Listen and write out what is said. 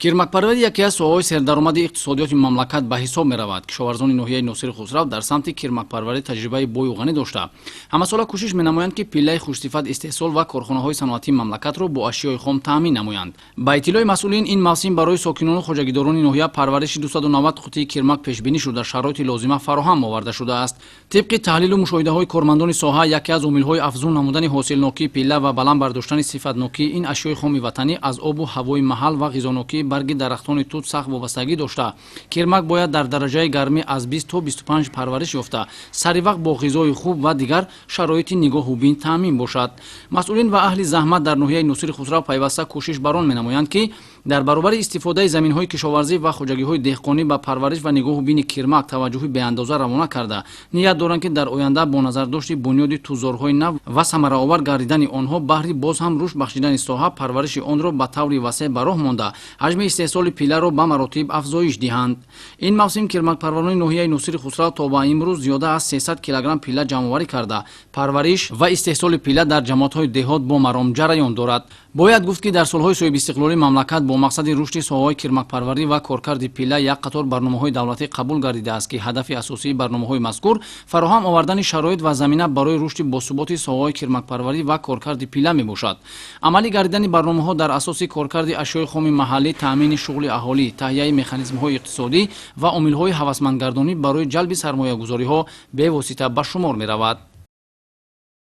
кирмакпарварӣ яке аз соҳаҳои сердаромади иқтисодиёти мамлакат ба ҳисоб меравад. Кишоварзони ноҳияи Носири Хусрав дар самти кирмакпарварӣ таҷрибаи бою ғанӣ дошта. Ҳамасола кӯшиш менамоянд, ки пиллаи хушсифат истеҳсол ва корхонаҳои саноатии мамлакатро бо ашёи хом таъмин намоянд. Ба иттилои масъулин, ин мавсим барои сокинону хоҷагидорони ноҳия парвариши 290 қуттии кирмак пешбинӣ шуда шароити лозима фароҳам оварда шудааст. Тибқи таҳлилу мушоҳидаҳои кормандони соҳа, яке аз омилҳои афзун намудани ҳосилнокии пилла ва баланд бардоштани сифатнокии ин ашёи хоми ватанӣ аз обу ҳавои маҳал ва ғизонокии барги дарахтони тут сахт вобастагӣ дошта. Кирмак бояд дар дараҷаи гармӣ аз 20 то 25 парвариш ёфта, сари вақт бо ғизои хуб ва дигар шароити нигоҳубин таъмин бошад. масъулин ва аҳли заҳмат дар ноҳияи Носири Хусрав пайваста кӯшиш бар он менамоянд, ки дар баробари истифодаи заминҳои кишоварзӣ ва хоҷагиҳои деҳқонӣ ба парвариш ва нигоҳубини кирмак таваҷҷӯҳи беандоза равона карда, ният доранд, ки дар оянда бо назардошти бунёди тузорҳои нав ва самараовар гардидани онҳо баҳри боз ҳам рушд бахшидани соҳа парвариши онро ба таври васеъ ба роҳ монда, ҳаҷми истеҳсоли пилларо ба маротиб афзоиш диҳанд. ин мавсим кирмакпарварони ноҳияи Носири Хусрав то ба имрӯз зиёда аз 300 килограмм пилла ҷамъоварӣ карда, парвариш ва истеҳсоли пилла дар ҷамоатҳои деҳот бо маром ҷараён дорад. бояд гуфт, ки дар солҳои соҳибистиқлолии мамлакат бо мақсади рушди соҳаҳои кирмакпарварӣ ва коркарди пилла як қатор барномаҳои давлатӣ қабул гардидааст, ки ҳадафи асосии барномаҳои мазкур фароҳам овардани шароит ва замина барои рушди босуботи соҳаҳои кирмакпарварӣ ва коркарди пилла мебошад. амалӣ гардидани барномаҳо дар асоси коркарди ашёи хоми маҳаллӣ, таъмини шуғли аҳолӣ, таҳияи механизмҳои иқтисодӣ ва омилҳои ҳавасмандгардонӣ барои ҷалби сармоягузориҳо бевосита ба шумор меравад.